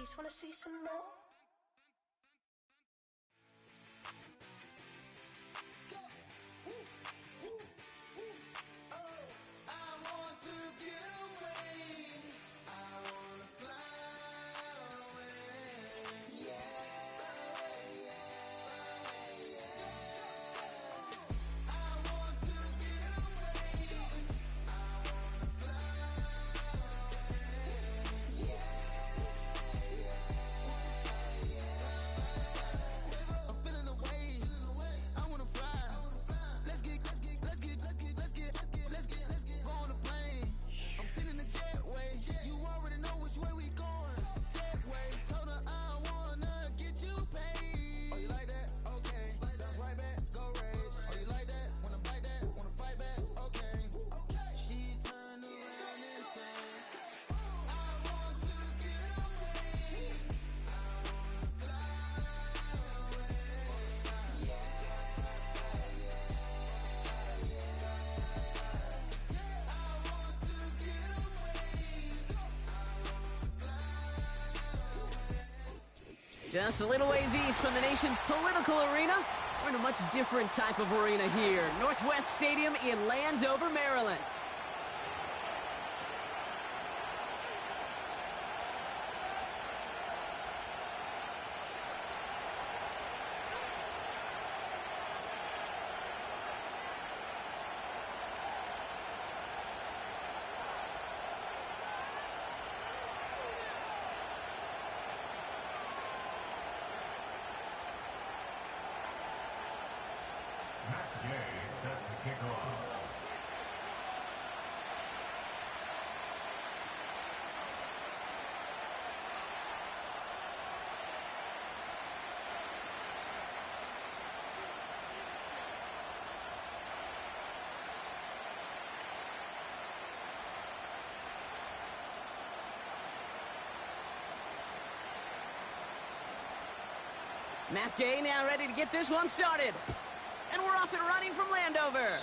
ladies wanna see some more? Just a little ways east from the nation's political arena, we're in a much different type of arena here. Northwest Stadium in Landover, Maryland. Set to kick off. Matt Gay now ready to get this one started. And we're off and running from Landover.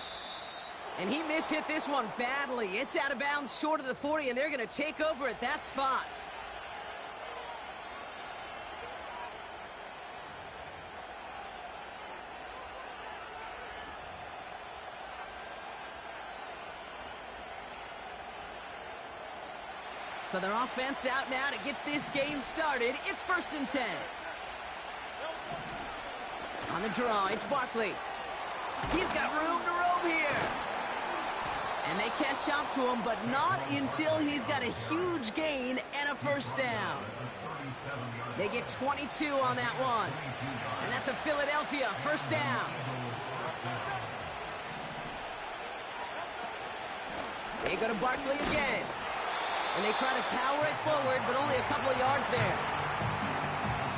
And he mishit this one badly. It's out of bounds short of the 40, and they're going to take over at that spot. So their offense out now to get this game started. It's 1st and 10. On the draw, it's Barkley. He's got room to roam here. And they catch up to him, but not until he's got a huge gain and a first down. They get 22 on that one. And that's a Philadelphia first down. They go to Barkley again. And they try to power it forward, but only a couple of yards there.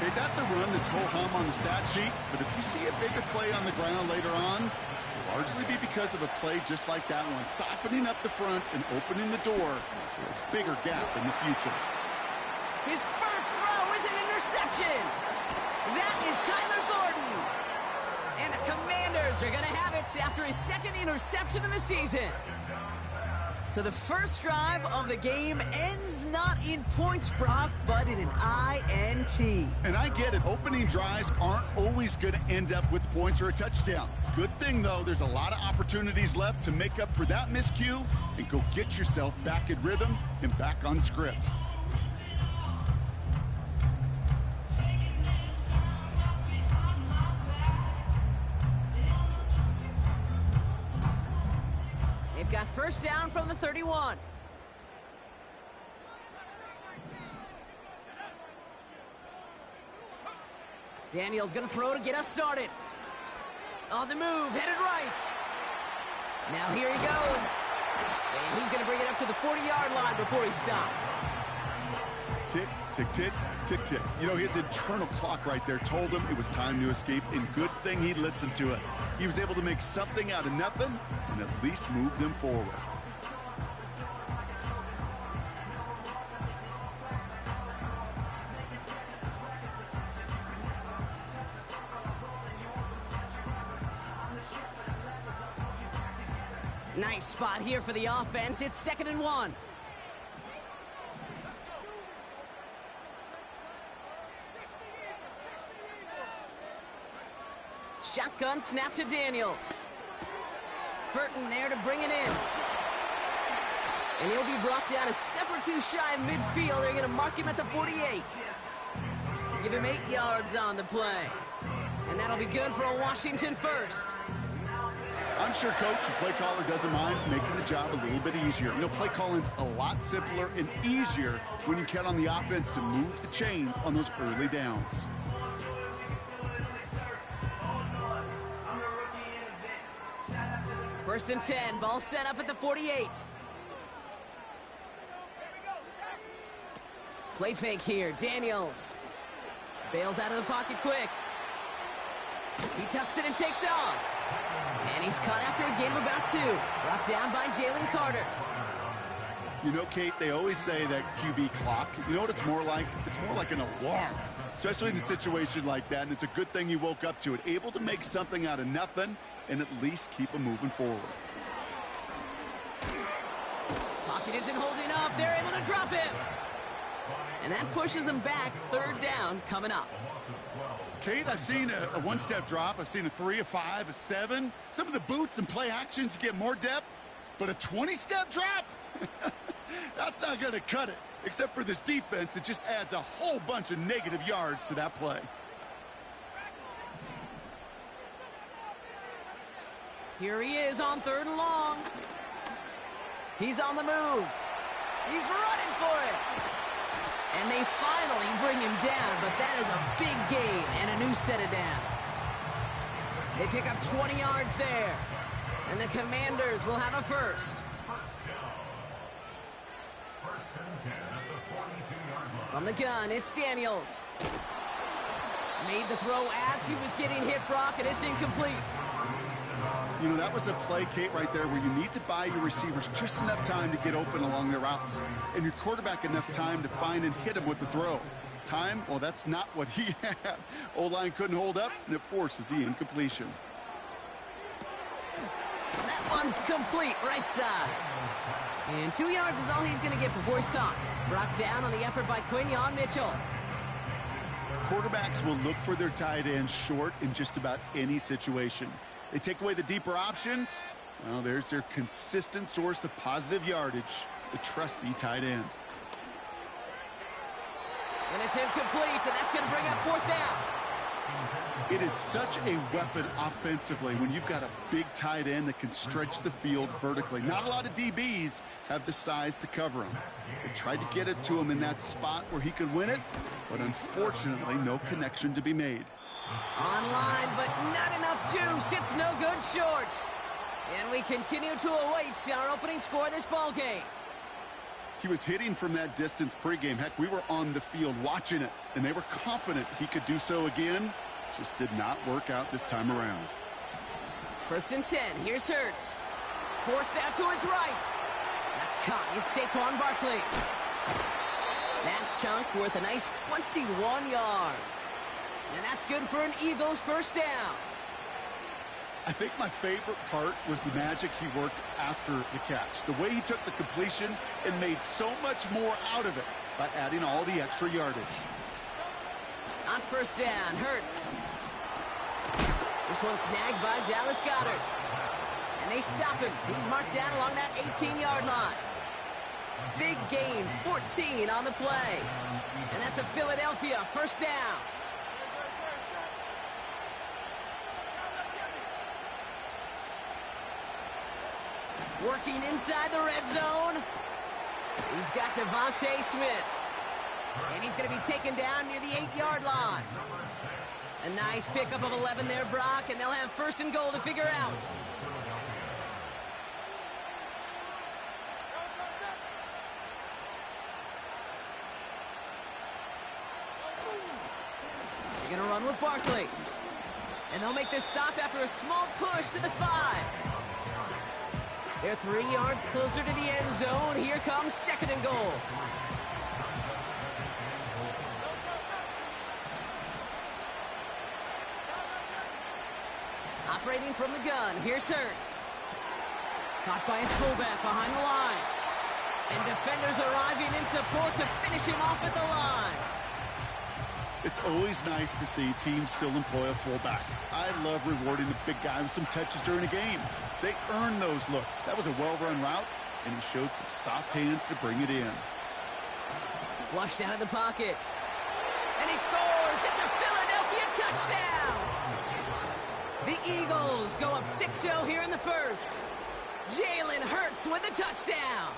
Okay, that's a run that's ho-hum on the stat sheet, but if you see a bigger play on the ground later on, it'll largely be because of a play just like that one, softening up the front and opening the door for a bigger gap in the future. His first throw is an interception. That is Kyler Gordon. And the Commanders are going to have it after his second interception of the season. So the first drive of the game ends not in points, Brock, but in an INT. And I get it. Opening drives aren't always going to end up with points or a touchdown. Good thing, though, there's a lot of opportunities left to make up for that miscue and go get yourself back in rhythm and back on script. They've got first down from the 31. Daniel's going to throw to get us started. On the move, headed right. Now here he goes. And he's going to bring it up to the 40-yard line before he stops. Tick, tick, tick, tick, tick. You know, his internal clock right there told him it was time to escape, and good thing he listened to it. He was able to make something out of nothing and at least move them forward. Nice spot here for the offense. It's 2nd and 1. Shotgun snap to Daniels. Burton there to bring it in. And he'll be brought down a step or two shy of midfield. They're going to mark him at the 48. Give him 8 yards on the play. And that'll be good for a Washington first. I'm sure coach and play caller doesn't mind making the job a little bit easier. You know, play calling's a lot simpler and easier when you count on the offense to move the chains on those early downs. First and 10, ball set up at the 48. Play fake here, Daniels. Bails out of the pocket quick. He tucks it and takes off. And he's caught after a gain of about 2. Brought down by Jalen Carter. You know, Kate, they always say that QB clock, you know what it's more like? It's more like an alarm, especially in a situation like that. And it's a good thing you woke up to it, able to make something out of nothing and at least keep them moving forward. Pocket isn't holding up. They're able to drop him. And that pushes them back. 3rd down coming up. Kate, I've seen a one-step drop. I've seen a 3, a 5, a 7. Some of the boots and play actions get more depth, but a 20-step drop? That's not going to cut it. Except for this defense, it just adds a whole bunch of negative yards to that play. Here he is on 3rd and long. He's on the move. He's running for it. And they finally bring him down, but that is a big gain and a new set of downs. They pick up 20 yards there. And the Commanders will have a first. From the gun, it's Daniels. Made the throw as he was getting hit, Brock, and it's incomplete. You know, that was a play, Kate, right there where you need to buy your receivers just enough time to get open along their routes, and your quarterback enough time to find and hit him with the throw. Time, well, that's not what he had. O-line couldn't hold up, and it forces the incompletion. That one's complete, right side. And 2 yards is all he's going to get before he's caught. Brought down on the effort by Quinyon Mitchell. Quarterbacks will look for their tight end short in just about any situation. They take away the deeper options. Well, there's their consistent source of positive yardage, the trusty tight end. And it's incomplete, and that's going to bring up 4th down. It is such a weapon offensively when you've got a big tight end that can stretch the field vertically. Not a lot of DBs have the size to cover him. They tried to get it to him in that spot where he could win it, but unfortunately, no connection to be made. Online, but not enough juice. It's no good short. And we continue to await our opening score of this ball game. He was hitting from that distance pregame. Heck, we were on the field watching it, and they were confident he could do so again. Just did not work out this time around. 1st and 10. Here's Hurts. Forced out to his right. That's caught. It's Saquon Barkley. That chunk worth a nice 21 yards. And that's good for an Eagles first down. I think my favorite part was the magic he worked after the catch. The way he took the completion and made so much more out of it by adding all the extra yardage. On 1st down, Hurts. This one snagged by Dallas Goedert. And they stop him. He's marked down along that 18-yard line. Big gain, 14 on the play. And that's a Philadelphia first down. Working inside the red zone. He's got Devontae Smith. And he's going to be taken down near the 8-yard line. A nice pickup of 11 there, Brock, and they'll have 1st and goal to figure out. They're going to run with Barkley. And they'll make this stop after a small push to the 5. They're 3 yards closer to the end zone. Here comes 2nd and goal. Operating from the gun, here's Hurts. Caught by his fullback behind the line. And defenders arriving in support to finish him off at the line. It's always nice to see teams still employ a fullback. I love rewarding the big guy with some touches during a game. They earn those looks. That was a well-run route, and he showed some soft hands to bring it in. Flushed out of the pocket. And he scores! It's a Philadelphia touchdown! The Eagles go up 6-0 here in the first. Jalen Hurts with the touchdown.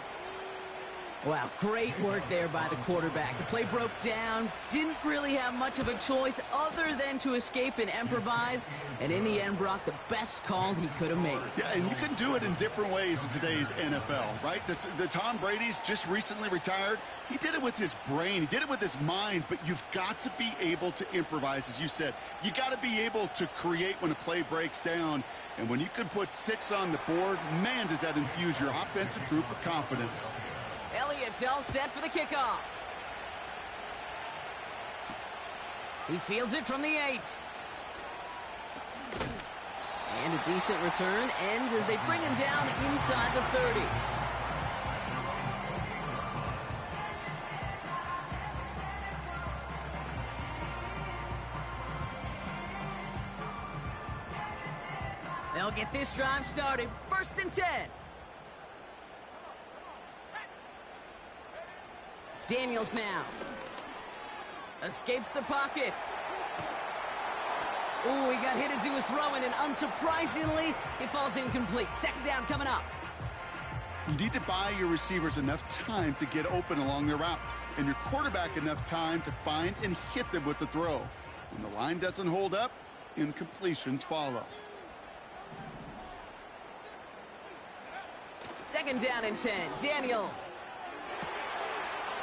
Wow, great work there by the quarterback. The play broke down, didn't really have much of a choice other than to escape and improvise, and in the end brought the best call he could have made. Yeah, and you can do it in different ways in today's NFL, right? The Tom Brady's just recently retired. He did it with his brain. He did it with his mind, but you've got to be able to improvise, as you said. You got to be able to create when a play breaks down, and when you can put 6 on the board, man, does that infuse your offensive group with confidence. Elliott's all set for the kickoff. He fields it from the 8. And a decent return ends as they bring him down inside the 30. They'll get this drive started. 1st and 10. Daniels now. Escapes the pocket. Ooh, he got hit as he was throwing, and unsurprisingly, it falls incomplete. 2nd down coming up. You need to buy your receivers enough time to get open along their route, and your quarterback enough time to find and hit them with the throw. When the line doesn't hold up, incompletions follow. 2nd down and 10. Daniels.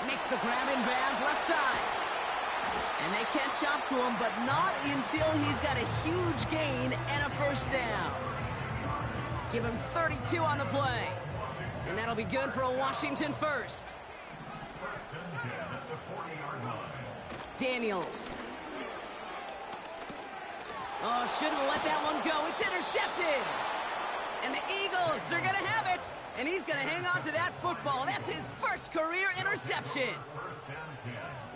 Makes the grab in bounds left side. And they catch up to him, but not until he's got a huge gain and a 1st down. Give him 32 on the play. And that'll be good for a Washington 1st. Daniels. Oh, shouldn't have let that one go. It's intercepted. And the Eagles are going to have it. And he's going to hang on to that football. That's his 1st career interception.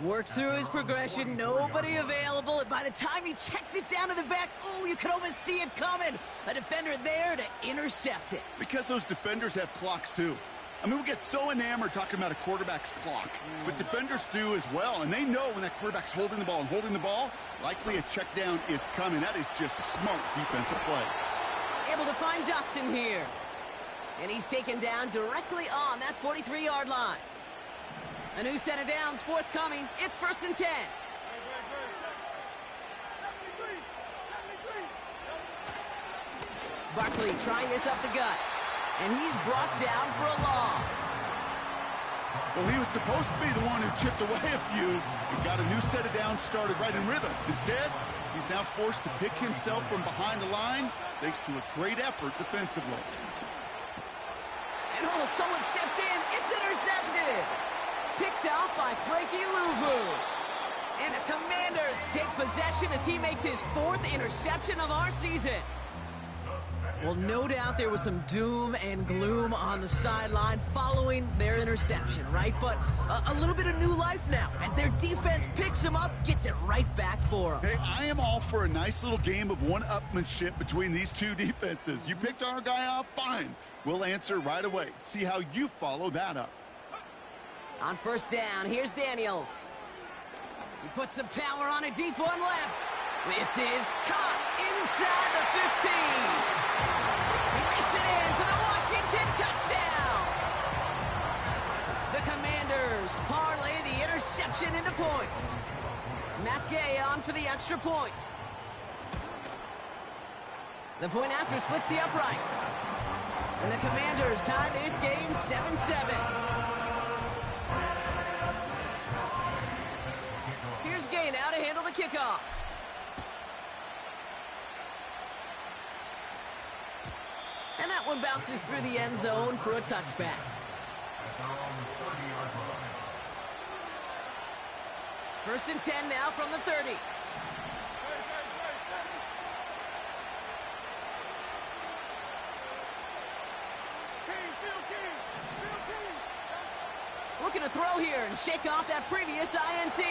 Worked through his progression. Nobody available. And by the time he checked it down to the back, oh, you could almost see it coming. A defender there to intercept it. Because those defenders have clocks, too. I mean, we get so enamored talking about a quarterback's clock. But defenders do as well. And they know when that quarterback's holding the ball and holding the ball, likely a check down is coming. That is just smart defensive play. Able to find Dotson here. And he's taken down directly on that 43-yard line. A new set of downs forthcoming. It's 1st and 10. Barkley trying this up the gut. And he's brought down for a loss. Well, he was supposed to be the one who chipped away a few and got a new set of downs started right in rhythm. Instead, he's now forced to pick himself from behind the line thanks to a great effort defensively. And oh, someone stepped in. It's intercepted. Picked out by Frankie Louvu. And the Commanders take possession as he makes his 4th interception of our season. Well, no doubt there was some doom and gloom on the sideline following their interception, right? But a little bit of new life now as their defense picks him up, gets it right back for him. Hey, I am all for a nice little game of one-upmanship between these two defenses. You picked our guy off, fine. We'll answer right away. See how you follow that up. On 1st down, here's Daniels. He puts some power on a deep one left. This is caught inside the 15. He makes it in for the Washington touchdown. The Commanders parlay the interception into points. Matt Gay on for the extra point. The point after splits the uprights. And the Commanders tie this game 7-7. Here's Gay now to handle the kickoff. And that one bounces through the end zone for a touchback. 1st and 10 now from the 30. Looking to throw here and shake off that previous INT.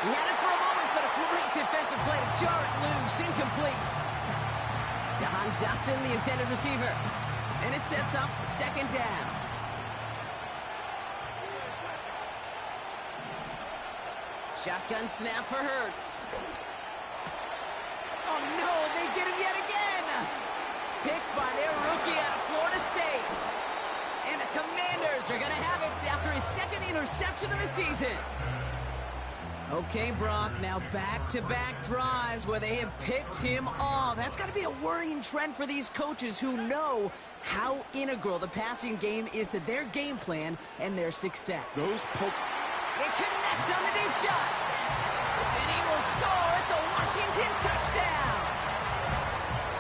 He had it for a moment, but a great defensive play to jar it loose. Incomplete. Jahan Dotson, the intended receiver. And it sets up second down. Shotgun snap for Hurts. Oh no, they get him yet again. Picked by their rookie out of Florida State. And the Commanders are going to have it after his second interception of the season. Okay, Brock, now back-to-back drives where they have picked him off. That's got to be a worrying trend for these coaches who know how integral the passing game is to their game plan and their success. Those They connect on the deep shot. And he will score. It's a Washington touchdown.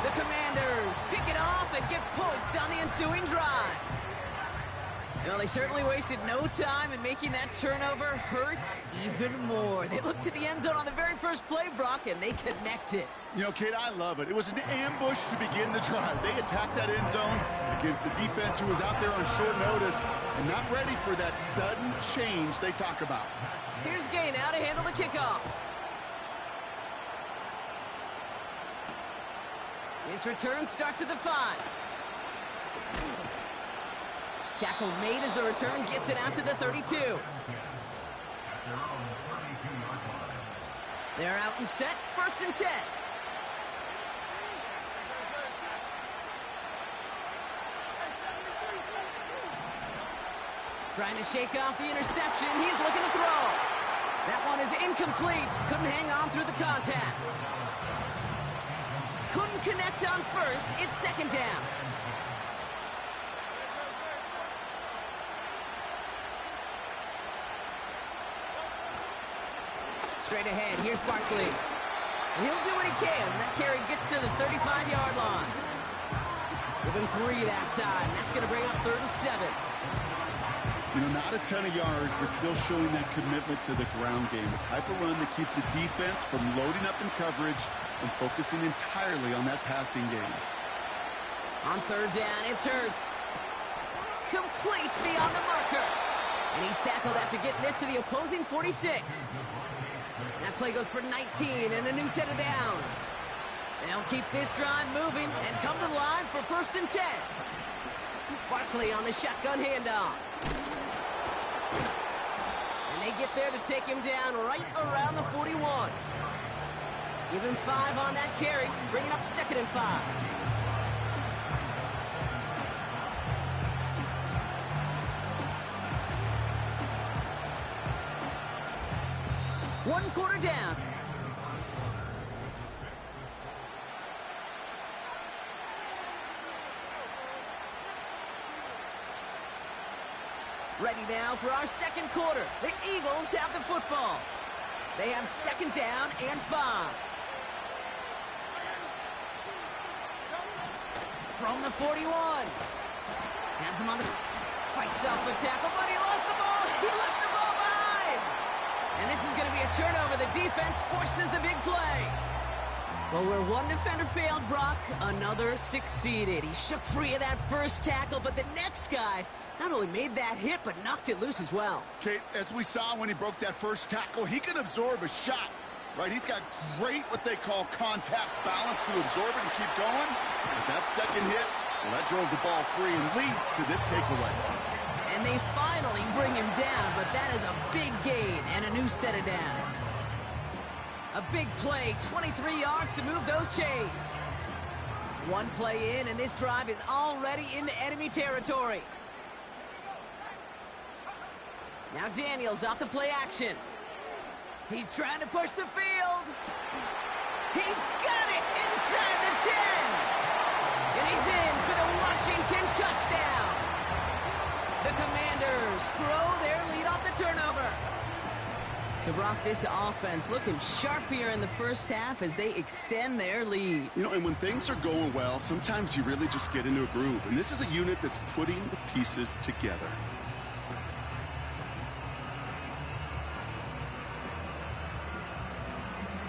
The Commanders pick it off and get points on the ensuing drive. Well, they certainly wasted no time in making that turnover hurt even more. They looked to the end zone on the very first play, Brock, and they connected. You know, Kate, I love it. It was an ambush to begin the drive. They attacked that end zone against a defense who was out there on short notice and not ready for that sudden change they talk about. Here's Gay now to handle the kickoff. His return starts at the 5. Tackle made as the return gets it out to the 32. They're out and set, 1st and 10. Trying to shake off the interception. He's looking to throw. That one is incomplete. Couldn't hang on through the contact. Couldn't connect on first. It's 2nd down. Straight ahead, here's Barkley. He'll do what he can. That carry gets to the 35-yard line. Give him 3 that time. That's going to bring up 3rd and 7. You know, not a ton of yards, but still showing that commitment to the ground game. The type of run that keeps the defense from loading up in coverage and focusing entirely on that passing game. On 3rd down, it's Hurts. Complete beyond the marker. And he's tackled after getting this to the opposing 46. That play goes for 19 and a new set of downs. They'll keep this drive moving and come to the line for 1st and 10. Barkley on the shotgun handoff. And they get there to take him down right around the 41. Give him 5 on that carry, bring it up 2nd and 5. One quarter down. Ready now for our 2nd quarter. The Eagles have the football. They have 2nd down and 5. From the 41. Has him on the... Fights off a tackle, but he lost the ball. He left the ball behind. And this is going to be a turnover. The defense forces the big play. Well, where one defender failed, Brock, another succeeded. He shook free of that first tackle, but the next guy not only made that hit, but knocked it loose as well. Kate, as we saw when he broke that first tackle, he can absorb a shot, right? He's got great, what they call contact balance to absorb it and keep going. But that second hit, well, that drove the ball free and leads to this takeaway. And they finally bring him down, but that is a big gain and a new set of downs. A big play, 23 yards to move those chains. One play in, and this drive is already into enemy territory. Now Daniels off the play action. He's trying to push the field. He's got it inside the 10. And he's in for the Washington touchdown. The Commanders grow their lead off the turnover. So, Brock, this offense looking sharp here in the first half as they extend their lead. You know, and when things are going well, sometimes you really just get into a groove. And this is a unit that's putting the pieces together.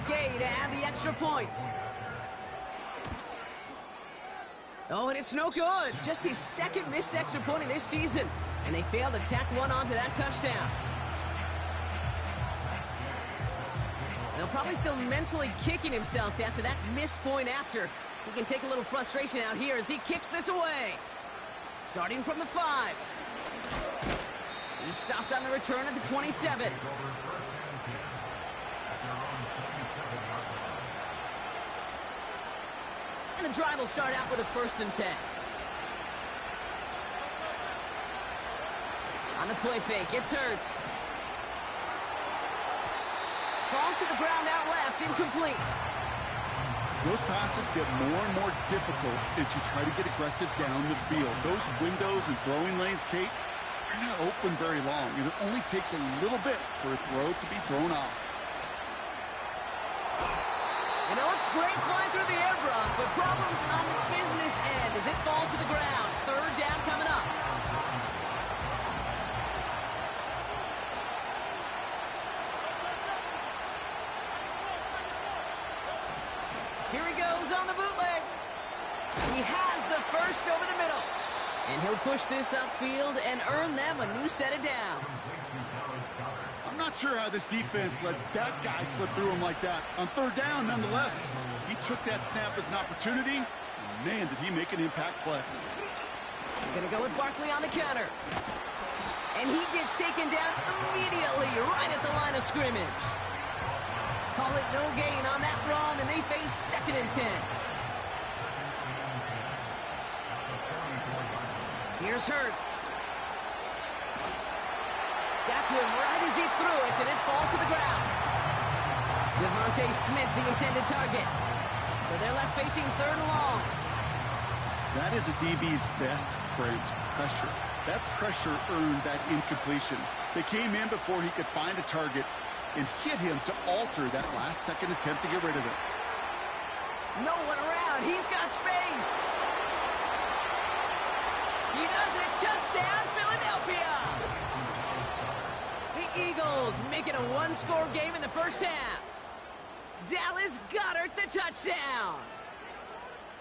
Gay to add the extra point. Oh, and it's no good. Just his 2nd missed extra point in this season. And they failed to tack one onto that touchdown. They'll probably still mentally kicking himself after that missed point after. He can take a little frustration out here as he kicks this away. Starting from the 5. He stopped on the return at the 27. And the drive will start out with a 1st and 10. On the play fake, it's Hurts. Falls to the ground out left, incomplete. Those passes get more and more difficult as you try to get aggressive down the field. Those windows and throwing lanes, Kate, are not open very long, and it only takes a little bit for a throw to be thrown off. And it looks great flying through the air, Brock, but problems on the business end as it falls to the ground. 3rd down coming up. Here he goes on the bootleg. He has the 1st over the middle. And he'll push this upfield and earn them a new set of downs. I'm not sure how this defense let that guy slip through him like that. On 3rd down, nonetheless, he took that snap as an opportunity. And man, did he make an impact play. Gonna go with Barkley on the counter. And he gets taken down immediately right at the line of scrimmage. Call it no gain on that run, and they face 2nd and 10. Here's Hurts. Got to him right as he threw it, and it falls to the ground. Devontae Smith, the intended target. So they're left facing 3rd and long. That is a DB's best friend, pressure. That pressure earned that incompletion. They came in before he could find a target and hit him to alter that last-second attempt to get rid of it. No one around. He's got space. He does it. Touchdown, Philadelphia. The Eagles make it a 1-score game in the 1st half. Dallas Goedert the touchdown.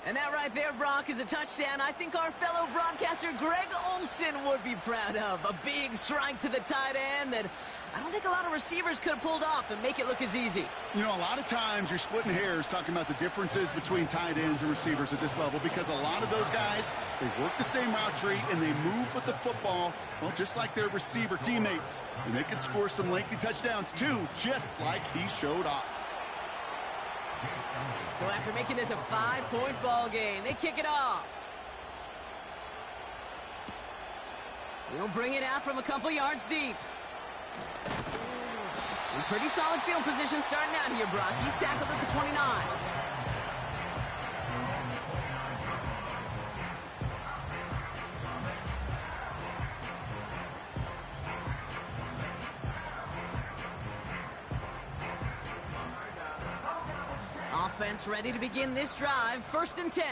And that right there, Brock, is a touchdown I think our fellow broadcaster Greg Olsen would be proud of. A big strike to the tight end that I don't think a lot of receivers could have pulled off and make it look as easy. You know, a lot of times you're splitting hairs talking about the differences between tight ends and receivers at this level because a lot of those guys, they work the same route tree and they move with the football, well, just like their receiver teammates. And they can score some lengthy touchdowns, too, just like he showed off. So after making this a 5-point ball game, they kick it off. He'll bring it out from a couple yards deep. In pretty solid field position starting out here, Brock. He's tackled at the 29. Offense ready to begin this drive. 1st and 10.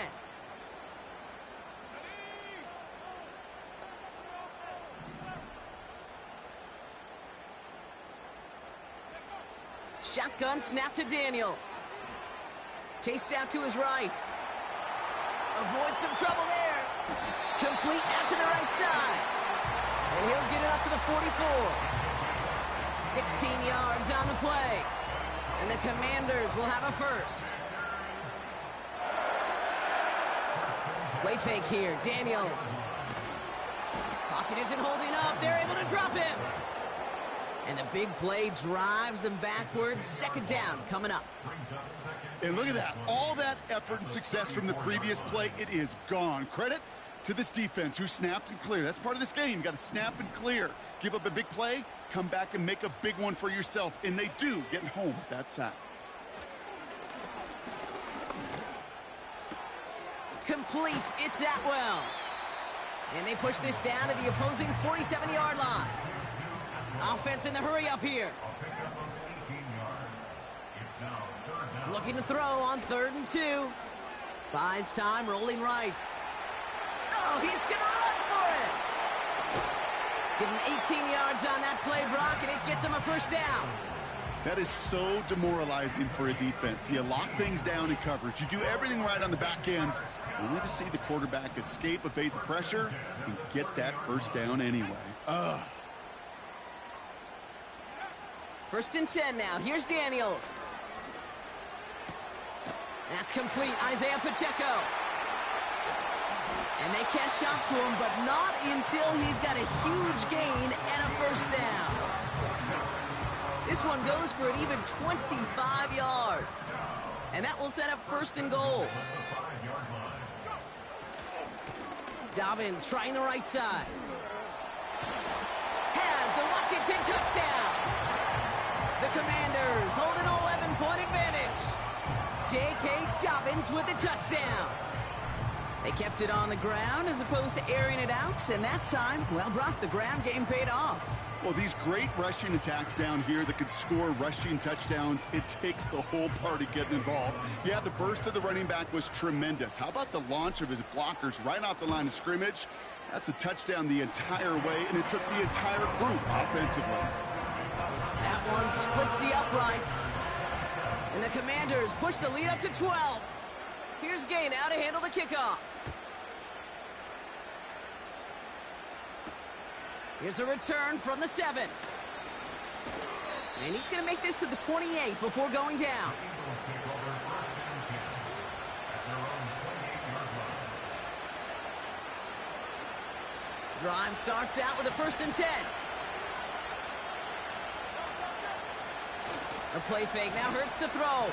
Shotgun snap to Daniels. Chased out to his right. Avoid some trouble there. Complete out to the right side. And he'll get it up to the 44. 16 yards on the play. And the Commanders will have a 1st. Play fake here. Daniels. Pocket isn't holding up. They're able to drop him. And the big play drives them backwards. 2nd down coming up. And look at that. All that effort and success from the previous play, it is gone. Credit to this defense who snapped and cleared. That's part of this game. You got to snap and clear. Give up a big play, come back and make a big one for yourself. And they do, getting home with that sack. Complete. It's Atwell. And they push this down to the opposing 47-yard line. Offense in the hurry up here. Looking to throw on 3rd and 2. Buys time, rolling right. Oh, he's going to run for it. Give him 18 yards on that play, Brock, and it gets him a 1st down. That is so demoralizing for a defense. You lock things down in coverage. You do everything right on the back end, only to see the quarterback escape, evade the pressure, and get that 1st down anyway. Ugh. First and 10 now. Here's Daniels. That's complete. Isaiah Pacheco. And they catch up to him, but not until he's got a huge gain and a first down. This one goes for an even 25 yards. And that will set up first and goal. Dobbins trying the right side. Has the Washington touchdown. The Commanders hold an 11-point advantage. J.K. Dobbins with the touchdown. They kept it on the ground as opposed to airing it out, and that time, well, Brock, the ground game paid off. Well, these great rushing attacks down here that could score rushing touchdowns, it takes the whole party getting involved. Yeah, the burst of the running back was tremendous. How about the launch of his blockers right off the line of scrimmage? That's a touchdown the entire way, and it took the entire group offensively. That one splits the uprights. And the Commanders push the lead up to 12. Here's Gay now to handle the kickoff. Here's a return from the 7. And he's going to make this to the 28 before going down. Drive starts out with a first and 10. A play fake now hurts to throw.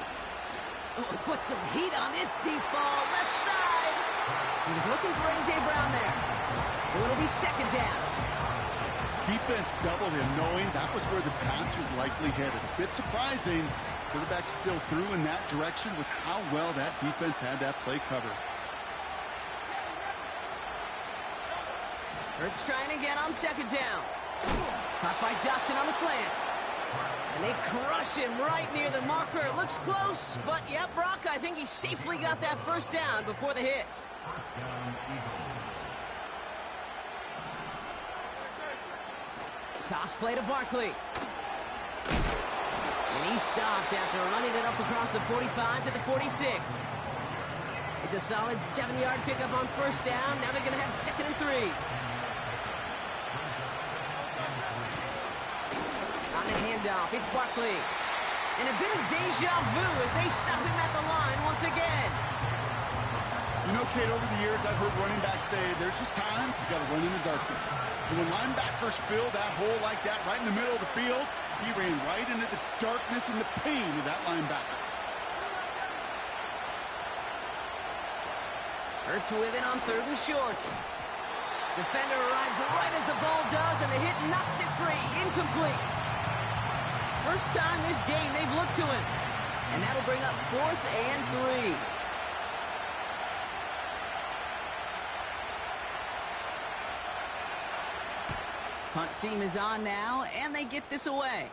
Oh, he put some heat on this deep ball, left side. He was looking for A.J. Brown there. So it'll be second down. Defense doubled him, knowing that was where the pass was likely headed. A bit surprising. Quarterback still threw in that direction with how well that defense had that play covered. Hurts trying again on second down. Caught by Dotson on the slant. And they crush him right near the marker. It looks close, but yep, Brock, I think he safely got that first down before the hit. Toss play to Barkley. And he stopped after running it up across the 45 to the 46. It's a solid 7-yard pickup on first down. Now they're going to have second and 3. On the handoff, it's Barkley. And a bit of deja vu as they stop him at the line once again. You know, Kate, over the years, I've heard running backs say there's just times you got to run in the darkness. And when linebackers fill that hole like that right in the middle of the field, he ran right into the darkness and the pain of that linebacker. Hurts with it on third and short. Defender arrives right as the ball does, and the hit knocks it free. Incomplete. First time this game they've looked to him. And that'll bring up 4th and 3. Punt team is on now, and they get this away.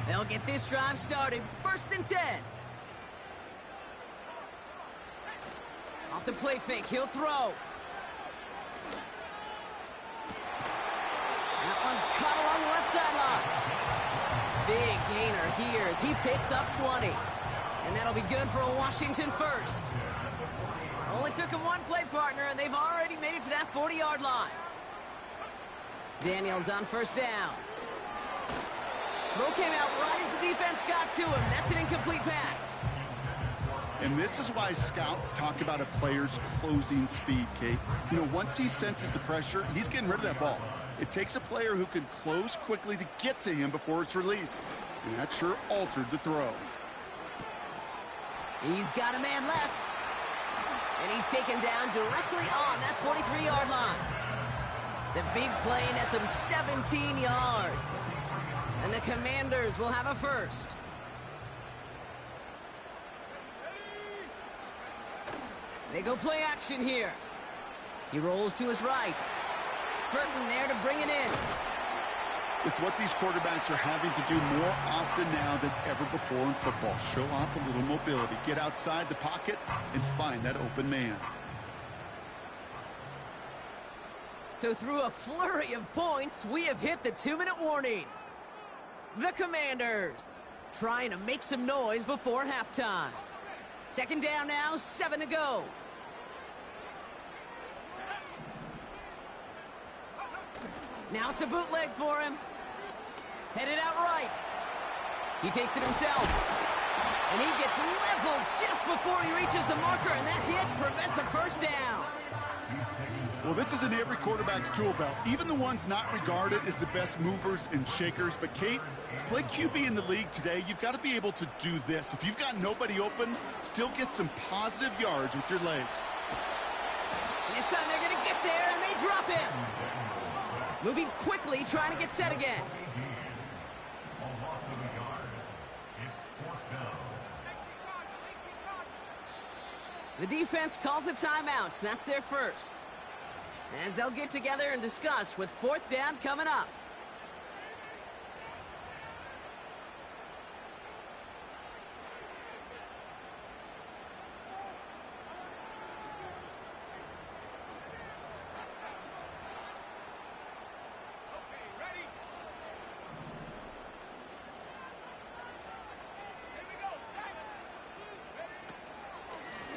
They'll get this drive started. First and 10. Off the play fake, he'll throw. That one's caught along the left sideline. Big gainer here as he picks up 20. And that'll be good for a Washington first. Only took him one play partner, and they've already made it to that 40-yard line. Daniels on first down. Throw came out right as the defense got to him. That's an incomplete pass. And this is why scouts talk about a player's closing speed, Kate. You know, once he senses the pressure, he's getting rid of that ball. It takes a player who can close quickly to get to him before it's released. And that sure altered the throw. He's got a man left. And he's taken down directly on that 43-yard line. The big play nets him 17 yards. And the Commanders will have a first. They go play action here. He rolls to his right. Burton there to bring it in. It's what these quarterbacks are having to do more often now than ever before in football. Show off a little mobility. Get outside the pocket and find that open man. So through a flurry of points, we have hit the 2-minute warning. The Commanders trying to make some noise before halftime. Second down now, 7 to go. Now it's a bootleg for him. Headed out right. He takes it himself. And he gets leveled just before he reaches the marker, and that hit prevents a first down. Well, this is in every quarterback's tool belt, even the ones not regarded as the best movers and shakers. But, Kate, to play QB in the league today, you've got to be able to do this. If you've got nobody open, still get some positive yards with your legs. This time they're going to get there, and they drop him. Moving quickly, trying to get set again. The defense calls a timeout, so that's their first. As they'll get together and discuss with fourth down coming up.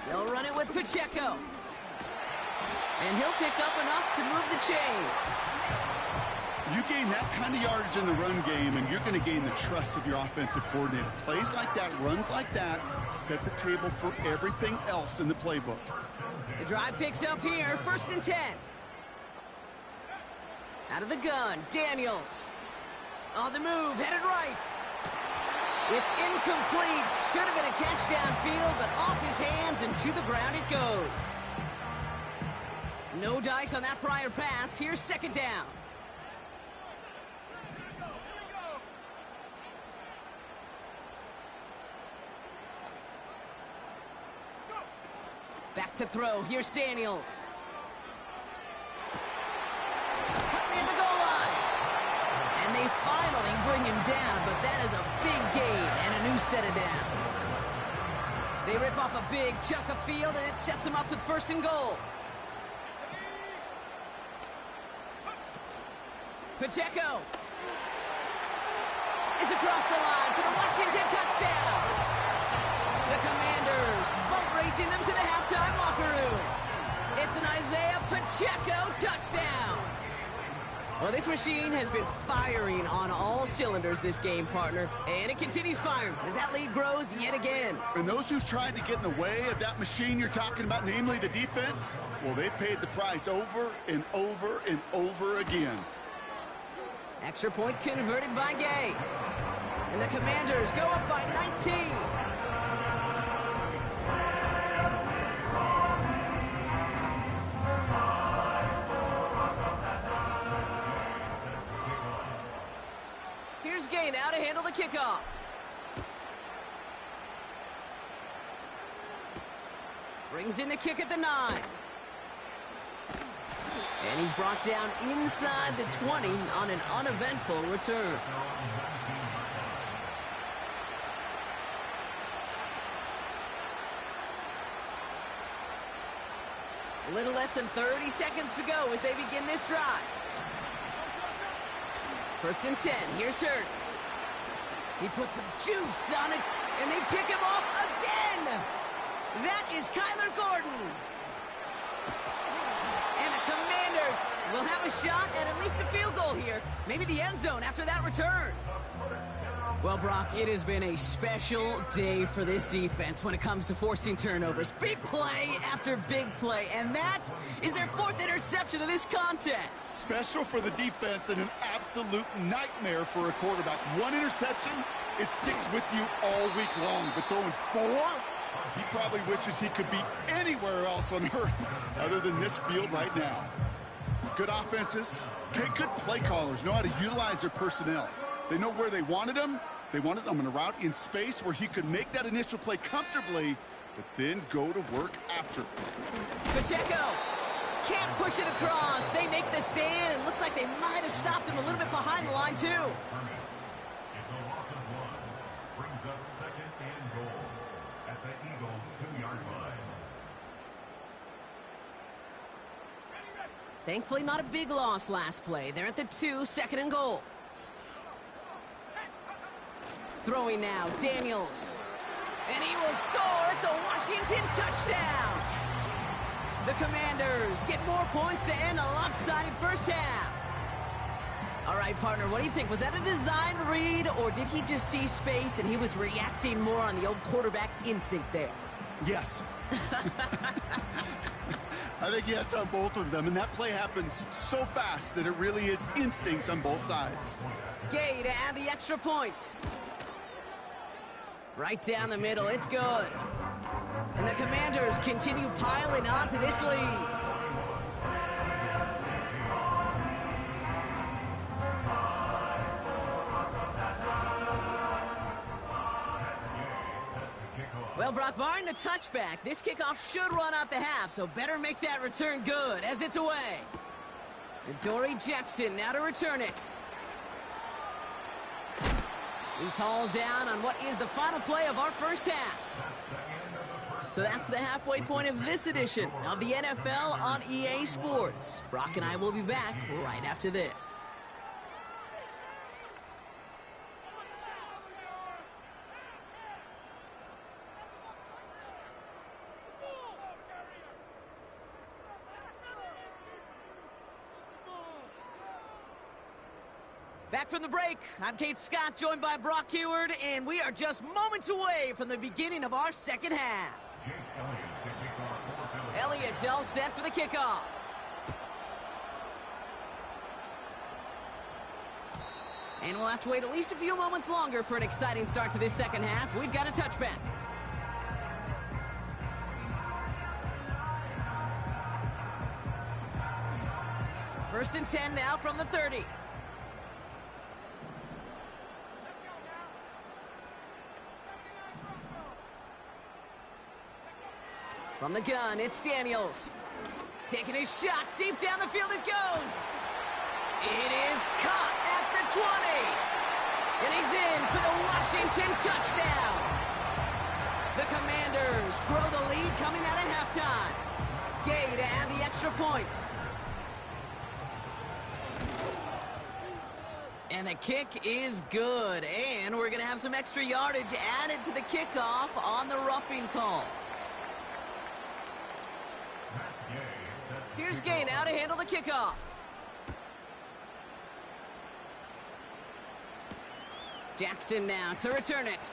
They'll run it with Pacheco. And he'll pick up enough to move the chains. You gain that kind of yardage in the run game, and you're going to gain the trust of your offensive coordinator. Plays like that, runs like that, set the table for everything else in the playbook. The drive picks up here, 1st and 10. Out of the gun, Daniels. On the move, headed right. It's incomplete. Should have been a catch downfield, but off his hands and to the ground it goes. No dice on that prior pass. Here's 2nd down. Back to throw. Here's Daniels. Cut near the goal line. And they finally bring him down, but that is a big gain and a new set of downs. They rip off a big chunk of field, and it sets them up with 1st and goal. Pacheco is across the line for the Washington touchdown. The Commanders boat racing them to the halftime locker room. It's an Isaiah Pacheco touchdown. Well, this machine has been firing on all cylinders this game, partner, and it continues firing as that lead grows yet again. And those who've tried to get in the way of that machine you're talking about, namely the defense, well, they paid the price over and over and over again. Extra point converted by Gay. And the Commanders go up by 19. Here's Gay now to handle the kickoff. Brings in the kick at the 9. And he's brought down inside the 20 on an uneventful return. A little less than 30 seconds to go as they begin this drive. 1st and 10. Here's Hurts. He puts some juice on it, and they pick him off again. That is Kyler Gordon. And the Commanders will have a shot at least a field goal here. Maybe the end zone after that return. Well, Brock, it has been a special day for this defense when it comes to forcing turnovers. Big play after big play, and that is their 4th interception of this contest. Special for the defense and an absolute nightmare for a quarterback. 1 interception, it sticks with you all week long. But throwing 4, he probably wishes he could be anywhere else on earth other than this field right now. Good offenses, good play callers know how to utilize their personnel. They know where they wanted him. They wanted him on a route in space where he could make that initial play comfortably, but then go to work after. Pacheco can't push it across. They make the stand, and looks like they might have stopped him a little bit behind the line, too. It's a loss of 1. Brings up 2nd and goal at the Eagles' 2-yard line. Thankfully, not a big loss last play. They're at the 2, 2nd and goal. throwing now. Daniels. And he will score. It's a Washington touchdown. The Commanders get more points to end a lopsided first half. All right, partner, what do you think? Was that a design read, or did he just see space and he was reacting more on the old quarterback instinct there? Yes. I think yes on both of them, and that play happens so fast that it really is instincts on both sides. Gay to add the extra point. Right down the middle, it's good. And the Commanders continue piling on to this lead. Well, Brock, barring the touchback, this kickoff should run out the half, so better make that return good as it's away. And Dory Jackson now to return it. He's hauled down on what is the final play of our first half. So that's the halfway point of this edition of the NFL on EA Sports. Brock and I will be back right after this. Back from the break, I'm Kate Scott, joined by Brock Heward, and we are just moments away from the beginning of our second half. Elliott's all set for the kickoff. And we'll have to wait at least a few moments longer for an exciting start to this second half. We've got a touchback. First and 10 now from the 30. From the gun, it's Daniels. Taking his shot, deep down the field it goes. It is caught at the 20. And he's in for the Washington touchdown. The Commanders grow the lead coming out of halftime. Gay to add the extra point. And the kick is good. And we're going to have some extra yardage added to the kickoff on the roughing call. Here's Gay now to handle the kickoff. Jackson now to return it.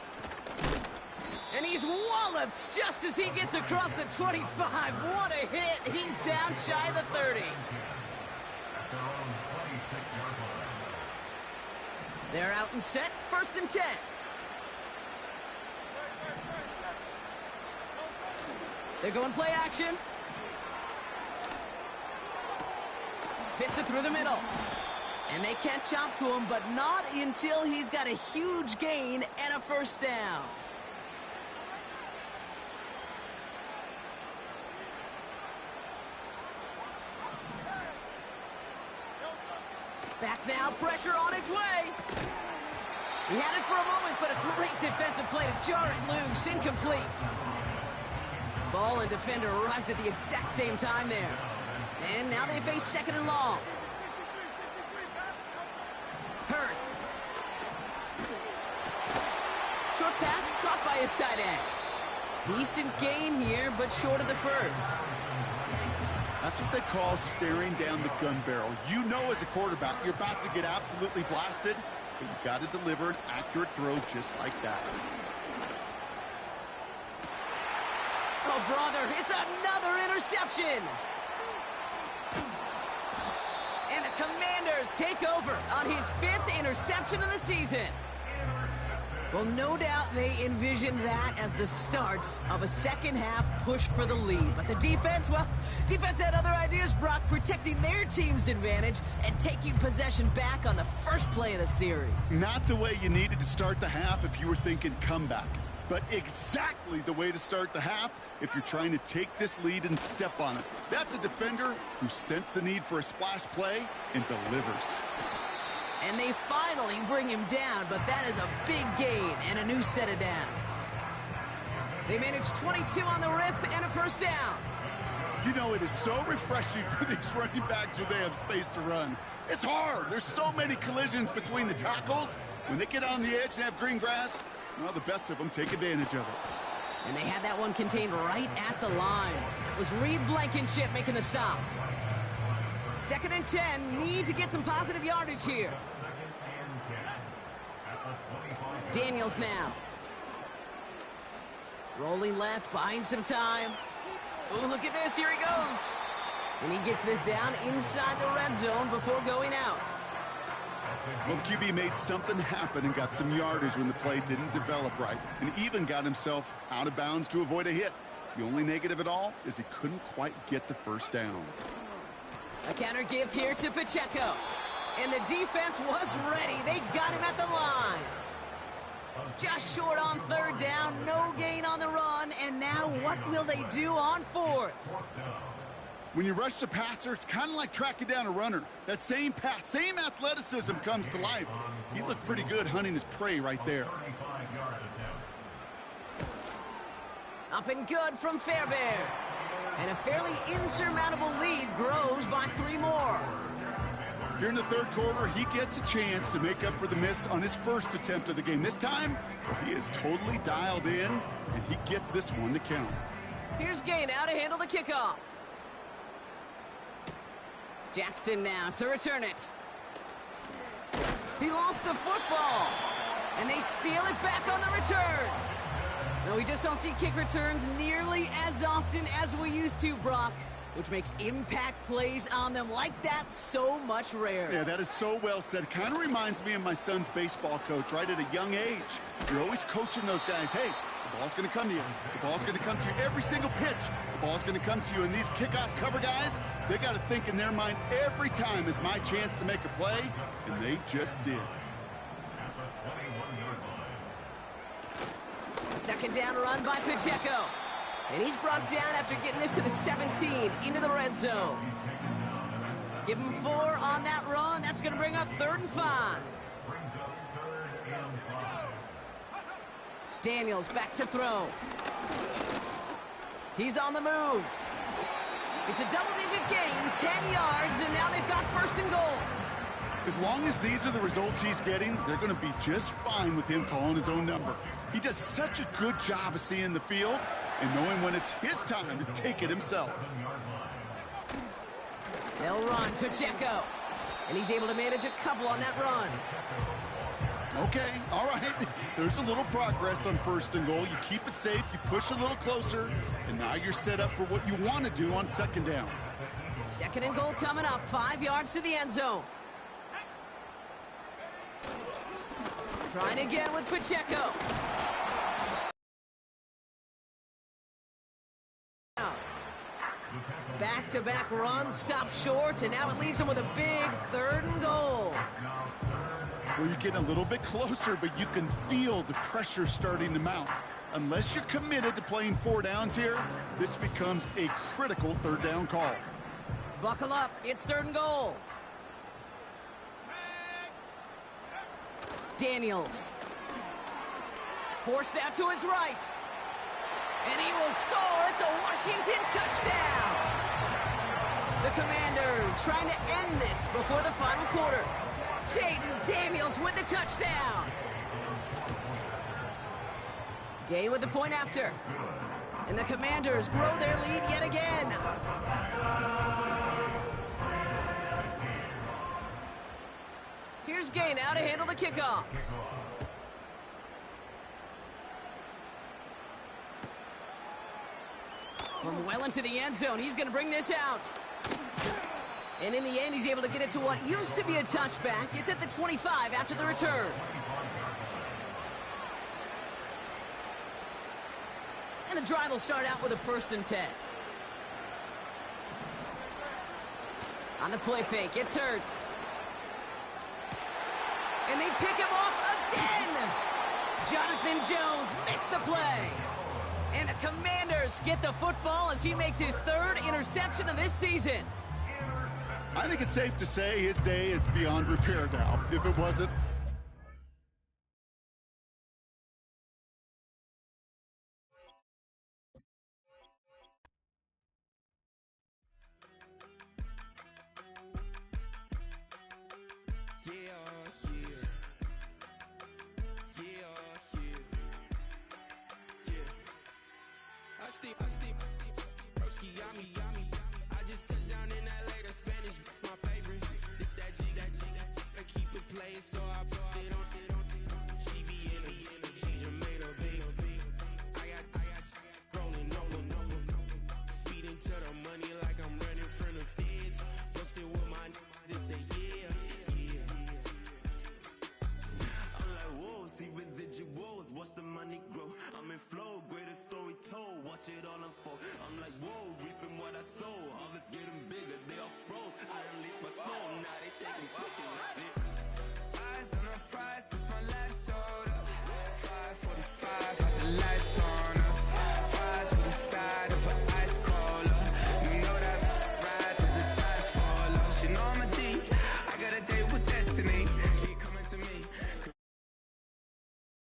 And he's walloped just as he gets across the 25. What a hit. He's down shy of the 30. They're out and set. First and 10. They're going play action. Fits it through the middle. And they catch up to him, but not until he's got a huge gain and a first down. Back now, pressure on its way. He had it for a moment, but a great defensive play to jar it loose. Incomplete. Ball and defender arrived at the exact same time there. And now they face second and long. Hurts. Short pass caught by his tight end. Decent gain here, but short of the first. That's what they call staring down the gun barrel. You know as a quarterback, you're about to get absolutely blasted, but you got to deliver an accurate throw just like that. Oh, brother, it's another interception. And the Commanders take over on his 5th interception of the season. Well, no doubt they envisioned that as the start of a second half push for the lead. But the defense, well, defense had other ideas, Brock, protecting their team's advantage and taking possession back on the first play of the series. Not the way you needed to start the half if you were thinking comeback, but exactly the way to start the half if you're trying to take this lead and step on it. That's a defender who sensed the need for a splash play and delivers. And they finally bring him down, but that is a big gain and a new set of downs. They managed 22 on the rip and a first down. You know, it is so refreshing for these running backs when they have space to run. It's hard. There's so many collisions between the tackles. When they get on the edge and have green grass, well, the best of them take advantage of it. And they had that one contained right at the line. It was Reed Blankenship making the stop. 2nd and 10, need to get some positive yardage here. Daniels now. Rolling left, buying some time. Oh, look at this, here he goes. And he gets this down inside the red zone before going out. Well, the QB made something happen and got some yardage when the play didn't develop right, and even got himself out of bounds to avoid a hit. The only negative at all is he couldn't quite get the first down. A counter give here to Pacheco. And the defense was ready. They got him at the line. Just short on 3rd down, no gain on the run, and now what will they do on 4th? When you rush the passer, it's kind of like tracking down a runner. That same pass, same athleticism comes to life. He looked pretty good hunting his prey right there. Up and good from Fairbairn. And a fairly insurmountable lead grows by 3 more. Here in the 3rd quarter, he gets a chance to make up for the miss on his first attempt of the game. This time, he is totally dialed in, and he gets this one to count. Here's Gay now to handle the kickoff. Jackson now to return it. He lost the football, and they steal it back on the return. No, we just don't see kick returns nearly as often as we used to, Brock, which makes impact plays on them like that so much rarer. Yeah, that is so well said. Kind of reminds me of my son's baseball coach, right at a young age. You're always coaching those guys, hey, the ball's going to come to you. The ball's going to come to you every single pitch. The ball's going to come to you. And these kickoff cover guys, they got to think in their mind every time is my chance to make a play, and they just did. 2nd down run by Pacheco. And he's brought down after getting this to the 17 into the red zone. Give him 4 on that run. That's going to bring up 3rd and 5. Daniels back to throw. He's on the move. It's a double-digit gain, 10 yards, and now they've got 1st and goal. As long as these are the results he's getting, they're going to be just fine with him calling his own number. He does such a good job of seeing the field and knowing when it's his time to take it himself. They'll run Pacheco, and he's able to manage a couple on that run. Okay, all right. There's a little progress on 1st and goal. You keep it safe, you push a little closer, and now you're set up for what you want to do on 2nd down. 2nd and goal coming up, 5 yards to the end zone. Trying again with Pacheco. Back-to-back runs, stop short, and now it leaves him with a big 3rd and goal. Well, you're getting a little bit closer, but you can feel the pressure starting to mount. Unless you're committed to playing 4 downs here, this becomes a critical 3rd down call. Buckle up, it's 3rd and goal. Daniels. Forced out to his right. And he will score. It's a Washington touchdown. The Commanders trying to end this before the final quarter. Jaden Daniels with the touchdown. Gay with the point after. And the Commanders grow their lead yet again. Here's Gay now to handle the kickoff. From well into the end zone, he's going to bring this out. And in the end, he's able to get it to what used to be a touchback. It's at the 25 after the return. And the drive will start out with a 1st and 10. On the play fake, it's Hurts. And they pick him off again. Jonathan Jones makes the play. And the Commanders get the football as he makes his 3rd interception of this season. I think it's safe to say his day is beyond repair now. If it wasn't, yummy. I just touched down in LA, the Spanish, my favorite. This that G. I keep it playing, so I put it on. She be in it, she just made a big. I got rolling over. Speeding to the money like I'm running from the feds. Posted with my they say yeah. I'm like, whoa, see residuals, watch the money grow. I'm in flow, greatest story told, watch it all unfold. I'm like, whoa, reaping what I sow. Harvest getting bigger, they all froze. I unleashed my soul, now they taking pictures of it. Eyes on the prize, it's my life sold up. 5:45, the lights on.